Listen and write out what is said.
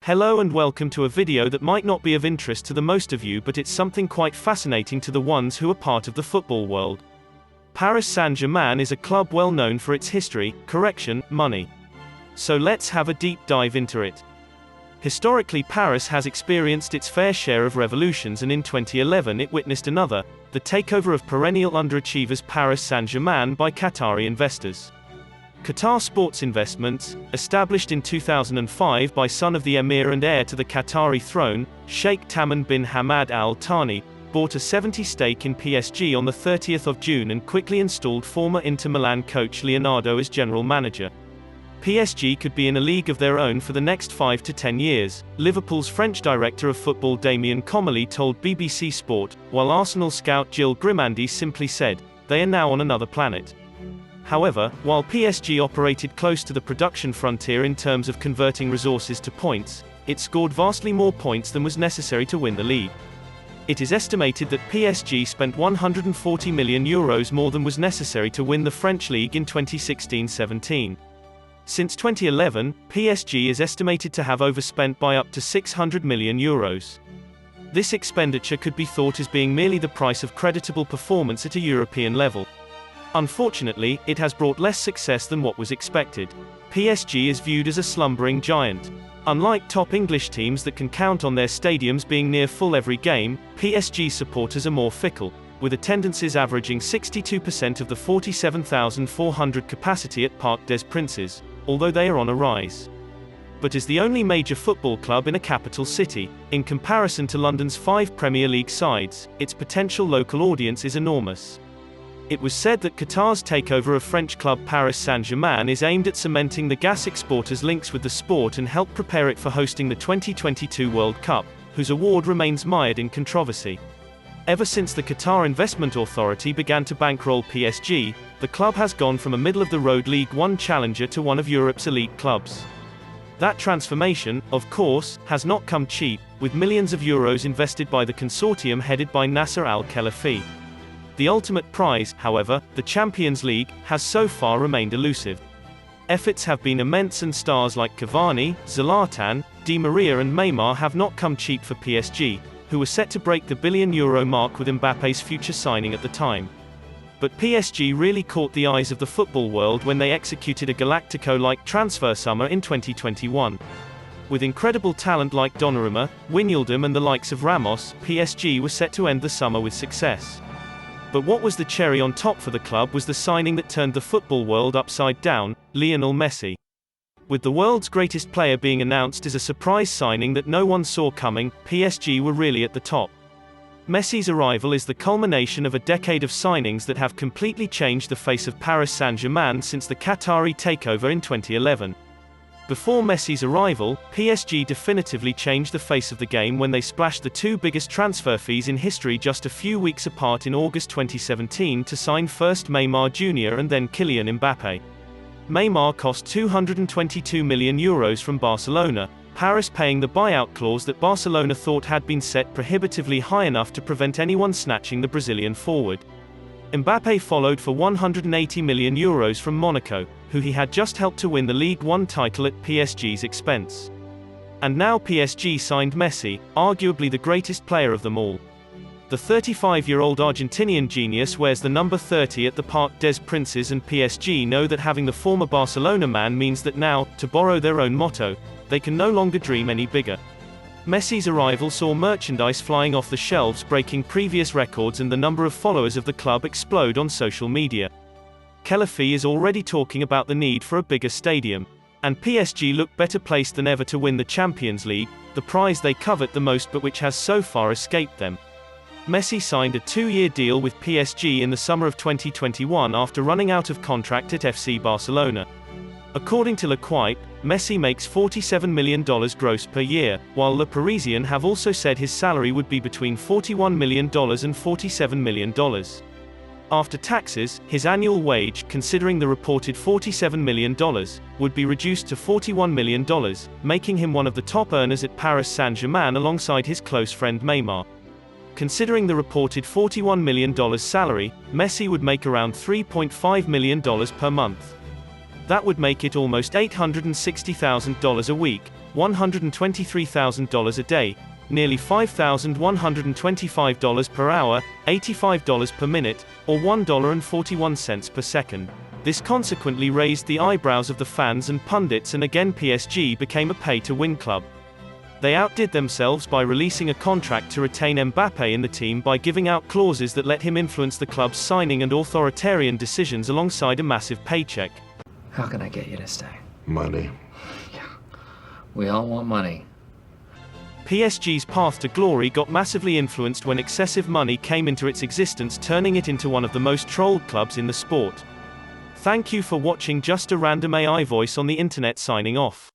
Hello and welcome to a video that might not be of interest to the most of you, but it's something quite fascinating to the ones who are part of the football world. Paris Saint-Germain is a club well known for its history, money. So let's have a deep dive into it. Historically, Paris has experienced its fair share of revolutions, and in 2011 it witnessed another, the takeover of perennial underachievers Paris Saint-Germain by Qatari investors. Qatar Sports Investments, established in 2005 by son of the emir and heir to the Qatari throne, Sheikh Tamim bin Hamad Al Thani, bought a 70% stake in PSG on the 30th of June and quickly installed former Inter Milan coach Leonardo as general manager. PSG could be in a league of their own for the next 5 to 10 years, Liverpool's French director of football Damien Comolli told BBC Sport, while Arsenal scout Gilles Grimandi simply said, "They are now on another planet." However, while PSG operated close to the production frontier in terms of converting resources to points, it scored vastly more points than was necessary to win the league. It is estimated that PSG spent €140 million more than was necessary to win the French league in 2016-17. Since 2011, PSG is estimated to have overspent by up to €600 million. This expenditure could be thought as being merely the price of creditable performance at a European level. Unfortunately, it has brought less success than what was expected. PSG is viewed as a slumbering giant. Unlike top English teams that can count on their stadiums being near full every game, PSG supporters are more fickle, with attendances averaging 62% of the 47,400 capacity at Parc des Princes, although they are on a rise. But as the only major football club in a capital city, in comparison to London's 5 Premier League sides, its potential local audience is enormous. It was said that Qatar's takeover of French club Paris Saint-Germain is aimed at cementing the gas exporter's links with the sport and help prepare it for hosting the 2022 World Cup, whose award remains mired in controversy. Ever since the Qatar Investment Authority began to bankroll PSG, the club has gone from a middle-of-the-road League One challenger to one of Europe's elite clubs. That transformation, of course, has not come cheap, with millions of euros invested by the consortium headed by Nasser Al-Khelaifi. The ultimate prize, however, the Champions League, has so far remained elusive. Efforts have been immense and stars like Cavani, Zlatan, Di Maria and Neymar have not come cheap for PSG, who were set to break the €1 billion mark with Mbappe's future signing at the time. But PSG really caught the eyes of the football world when they executed a Galactico-like transfer summer in 2021. With incredible talent like Donnarumma, Wijnaldum and the likes of Ramos, PSG was set to end the summer with success. But what was the cherry on top for the club was the signing that turned the football world upside down, Lionel Messi. With the world's greatest player being announced as a surprise signing that no one saw coming, PSG were really at the top. Messi's arrival is the culmination of a decade of signings that have completely changed the face of Paris Saint-Germain since the Qatari takeover in 2011. Before Messi's arrival, PSG definitively changed the face of the game when they splashed the 2 biggest transfer fees in history just a few weeks apart in August 2017 to sign first Neymar Jr. and then Kylian Mbappe. Neymar cost €222 million from Barcelona, Paris paying the buyout clause that Barcelona thought had been set prohibitively high enough to prevent anyone snatching the Brazilian forward. Mbappe followed for €180 million from Monaco, who he had just helped to win the League One title at PSG's expense. And now PSG signed Messi, arguably the greatest player of them all. The 35-year-old Argentinian genius wears the number 30 at the Parc des Princes, and PSG know that having the former Barcelona man means that now, to borrow their own motto, they can no longer dream any bigger. Messi's arrival saw merchandise flying off the shelves, breaking previous records, and the number of followers of the club explode on social media. Khelaifi is already talking about the need for a bigger stadium. And PSG look better placed than ever to win the Champions League, the prize they covet the most but which has so far escaped them. Messi signed a 2-year deal with PSG in the summer of 2021 after running out of contract at FC Barcelona. According to L'Equipe, Messi makes $47 million gross per year, while Le Parisien have also said his salary would be between $41 million and $47 million. After taxes, his annual wage, considering the reported $47 million, would be reduced to $41 million, making him one of the top earners at Paris Saint-Germain alongside his close friend Neymar. Considering the reported $41 million salary, Messi would make around $3.5 million per month. That would make it almost $860,000 a week, $123,000 a day, nearly $5,125 per hour, $85 per minute, or $1.41 per second. This consequently raised the eyebrows of the fans and pundits, and again PSG became a pay-to-win club. They outdid themselves by releasing a contract to retain Mbappé in the team by giving out clauses that let him influence the club's signing and authoritarian decisions alongside a massive paycheck. How can I get you to stay? Money. Yeah, we all want money. PSG's path to glory got massively influenced when excessive money came into its existence, turning it into one of the most trolled clubs in the sport. Thank you for watching. Just a random AI voice on the internet signing off.